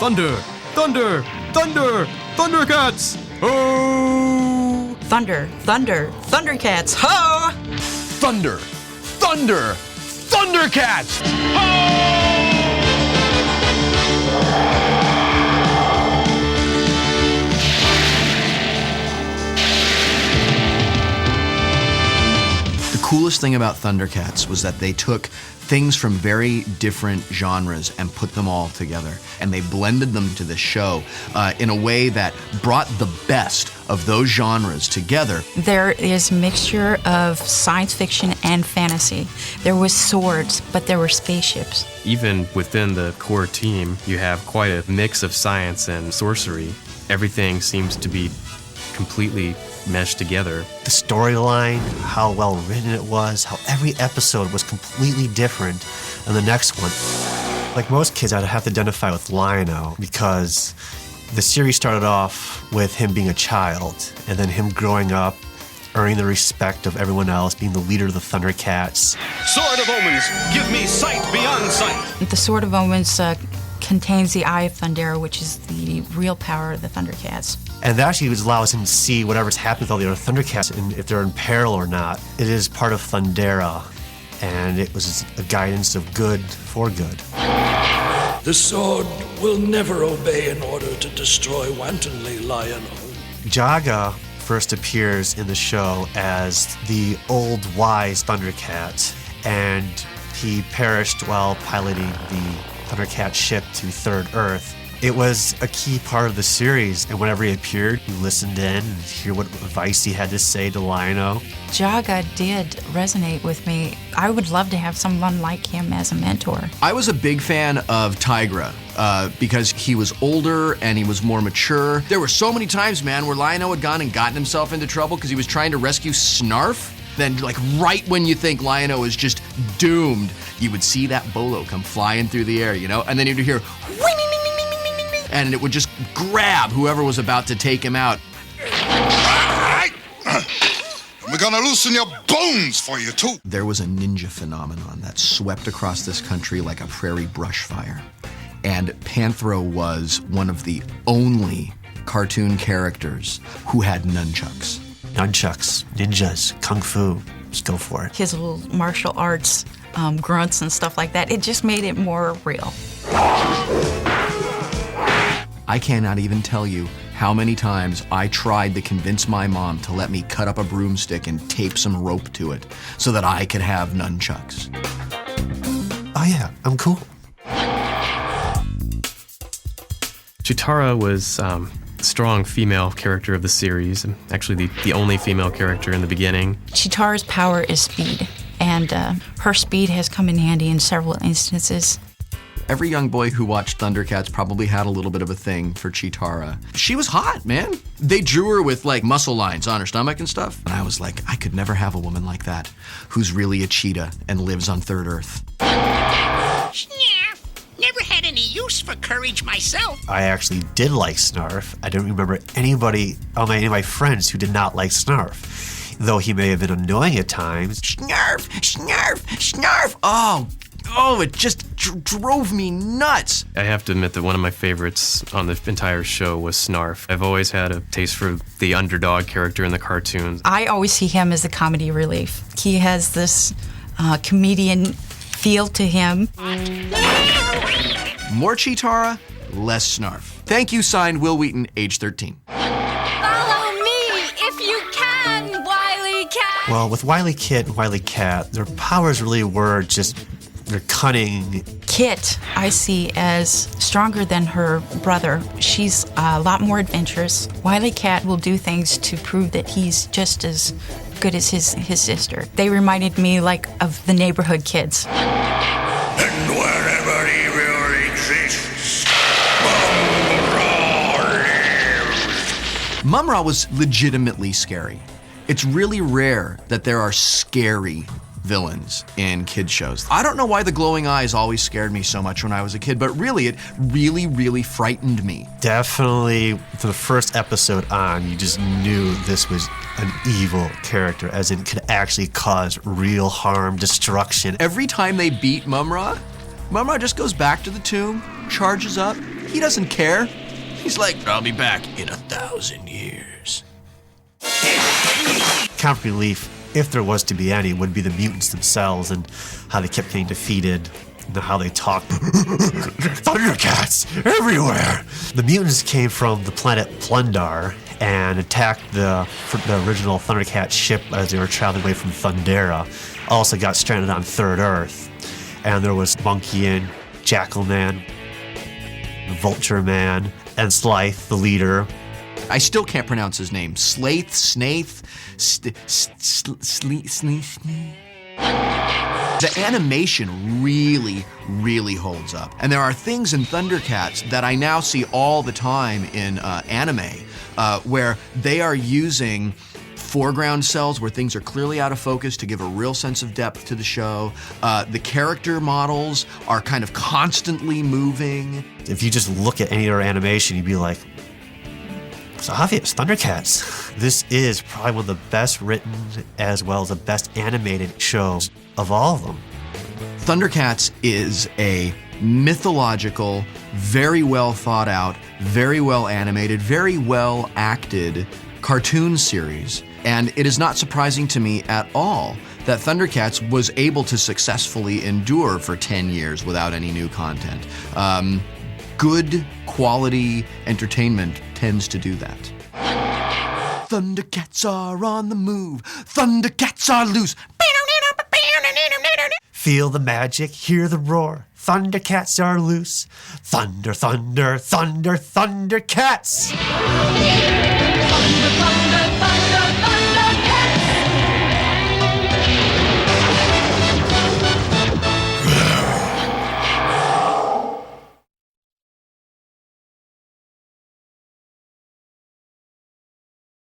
Thunder! Thunder! Thunder! Thundercats! Oh! Thunder! Thunder! Thundercats! Ho! Thunder! Thunder! Thundercats! The coolest thing about Thundercats was that they took things from very different genres and put them all together. And they blended them to the show in a way that brought the best of those genres together. There is a mixture of science fiction and fantasy. There was swords, but there were spaceships. Even within the core team, you have quite a mix of science and sorcery. Everything seems to be completely meshed together. The storyline, how well written it was, how every episode was completely different than the next one. Like most kids, I'd have to identify with Lion-O because the series started off with him being a child and then him growing up, earning the respect of everyone else, being the leader of the Thundercats. Sword of Omens, give me sight beyond sight. The Sword of Omens contains the Eye of Thundera, which is the real power of the Thundercats. And that actually allows him to see whatever's happening with all the other Thundercats and if they're in peril or not. It is part of Thundera, and it was a guidance of good for good. The sword will never obey in order to destroy wantonly, Lion-O. Jaga first appears in the show as the old wise Thundercat, and he perished while piloting the Thundercat ship to Third Earth. It was a key part of the series, and whenever he appeared, you listened in and hear what advice he had to say to Lion-O. Jaga did resonate with me. I would love to have someone like him as a mentor. I was a big fan of Tigra because he was older and he was more mature. There were so many times, man, where Lion-O had gone and gotten himself into trouble because he was trying to rescue Snarf. Then, like, right when you think Lion-O is just doomed, you would see that bolo come flying through the air, you know? And then you'd hear, and it would just grab whoever was about to take him out. We're gonna loosen your bones for you, too. There was a ninja phenomenon that swept across this country like a prairie brush fire. And Panthro was one of the only cartoon characters who had nunchucks. Nunchucks, ninjas, kung fu, just go for it. His little martial arts grunts and stuff like that, it just made it more real. I cannot even tell you how many times I tried to convince my mom to let me cut up a broomstick and tape some rope to it so that I could have nunchucks. Oh yeah, I'm cool. Chitara was a strong female character of the series, and actually the only female character in the beginning. Chitara's power is speed, and her speed has come in handy in several instances. Every young boy who watched Thundercats probably had a little bit of a thing for Chitara. She was hot, man. They drew her with like muscle lines on her stomach and stuff. And I was like, I could never have a woman like that who's really a cheetah and lives on Third Earth. Snarf. Never had any use for courage myself. I actually did like Snarf. I don't remember any of my friends who did not like Snarf, though he may have been annoying at times. Snarf, Snarf, Snarf. Oh, it just drove me nuts. I have to admit that one of my favorites on the entire show was Snarf. I've always had a taste for the underdog character in the cartoons. I always see him as the comedy relief. He has this comedian feel to him. More Chitara, less Snarf. Thank you, signed Will Wheaton, age 13. Follow me if you can, Wily Cat. Well, with Wily Kit and Wily Cat, their powers really were just their cunning. Kit, I see as stronger than her brother. She's a lot more adventurous. Wily Cat will do things to prove that he's just as good as his sister. They reminded me like of the neighborhood kids. And wherever evil exists, Mum-Ra was legitimately scary. It's really rare that there are scary villains in kids shows. I don't know why the glowing eyes always scared me so much when I was a kid, but really, it really frightened me. Definitely, for the first episode on, you just knew this was an evil character, as in could actually cause real harm, destruction. Every time they beat Mum-Ra, Mum-Ra just goes back to the tomb, charges up, he doesn't care. He's like, I'll be back in 1,000 years. Comic relief, if there was to be any, would be the mutants themselves and how they kept getting defeated and how they talked. Thundercats everywhere! The mutants came from the planet Plundar and attacked the original Thundercat ship as they were traveling away from Thundera. Also got stranded on Third Earth. And there was Monkey and Jackal Man, Vulture Man, and Slythe, the leader. I still can't pronounce his name. Slaith, Snaith, The animation really, really holds up. And there are things in Thundercats that I now see all the time in anime, where they are using foreground cells where things are clearly out of focus to give a real sense of depth to the show. The character models are kind of constantly moving. If you just look at any other animation, you'd be like, it's obvious, Thundercats. This is probably one of the best written as well as the best animated shows of all of them. Thundercats is a mythological, very well thought out, very well animated, very well acted cartoon series. And it is not surprising to me at all that Thundercats was able to successfully endure for 10 years without any new content. Good quality entertainment tends to do that. Thundercats are on the move. Thundercats are loose. Feel the magic, hear the roar. Thundercats are loose. Thunder, thunder, thunder, Thundercats! Thunder, thunder.